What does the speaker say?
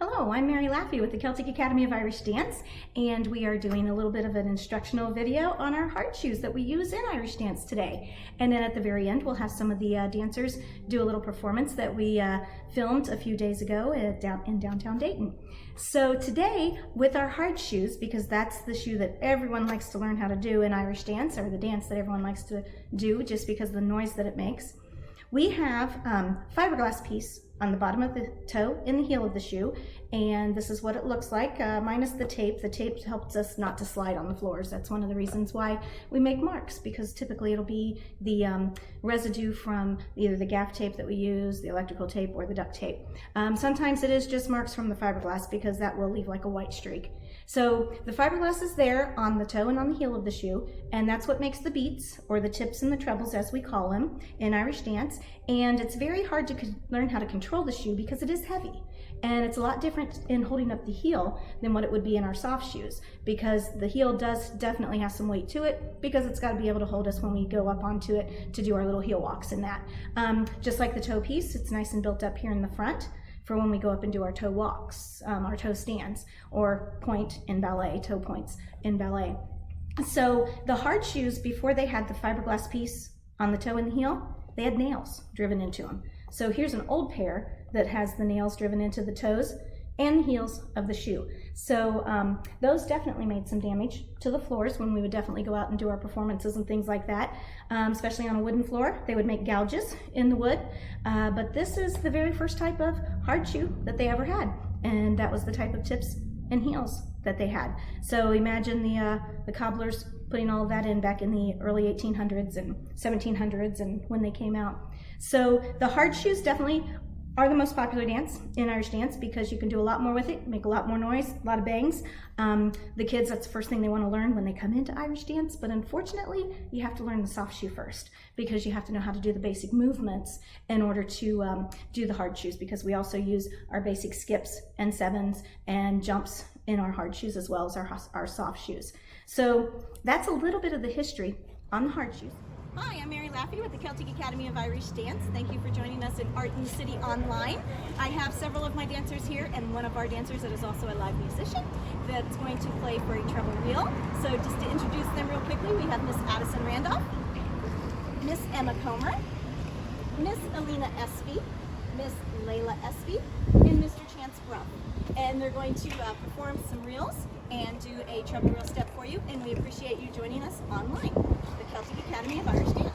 Hello, I'm Mary Laffey with the Celtic Academy of Irish Dance, and we are doing a little bit of an instructional video on our hard shoes that we use in Irish dance today. And then at the very end, we'll have some of the dancers do a little performance that we filmed a few days ago in downtown Dayton. So today, with our hard shoes, because that's the shoe that everyone likes to learn how to do in Irish dance, or the dance that everyone likes to do just because of the noise that it makes, we have fiberglass piece on the bottom of the toe in the heel of the shoe, and this is what it looks like, minus the tape. The tape helps us not to slide on the floors. That's one of the reasons why we make marks, because typically it'll be the residue from either the gaff tape that we use, the electrical tape, or the duct tape. Sometimes it is just marks from the fiberglass, because that will leave like a white streak. So the fiberglass is there on the toe and on the heel of the shoe, and that's what makes the beats, or the tips and the trebles as we call them in Irish dance. And it's very hard to learn how to control the shoe because it is heavy. And it's a lot different in holding up the heel than what it would be in our soft shoes, because the heel does definitely have some weight to it, because it's got to be able to hold us when we go up onto it to do our little heel walks and that. Just like the toe piece, it's nice and built up here in the front for when we go up and do our toe walks, our toe stands, or point in ballet, toe points in ballet. So the hard shoes, before they had the fiberglass piece on the toe and the heel, they had nails driven into them. So here's an old pair that has the nails driven into the toes and the heels of the shoe. So those definitely made some damage to the floors when we would definitely go out and do our performances and things like that, especially on a wooden floor. They would make gouges in the wood, but this is the very first type of hard shoe that they ever had, and that was the type of tips and heels that they had. So imagine the cobblers putting all of that in back in the early 1800s and 1700s and when they came out. So the hard shoes definitely are the most popular dance in Irish dance, because you can do a lot more with it, make a lot more noise, a lot of bangs. The kids, that's the first thing they want to learn when they come into Irish dance, but unfortunately you have to learn the soft shoe first, because you have to know how to do the basic movements in order to do the hard shoes, because we also use our basic skips and sevens and jumps in our hard shoes as well as our soft shoes. So that's a little bit of the history on the hard shoes. Hi, I'm Mary Laffey with the Celtic Academy of Irish Dance. Thank you for joining us in Art in the City Online. I have several of my dancers here, and one of our dancers that is also a live musician that's going to play for a treble reel. So just to introduce them real quickly, we have Miss Addison Randolph, Miss Emma Comer, Miss Alina Espy, Miss Layla Espy, and Mr. Chance Bruff. And they're going to perform some reels and do a treble reel step for you, and we appreciate you joining us online, the Celtic Academy of Irish Dance.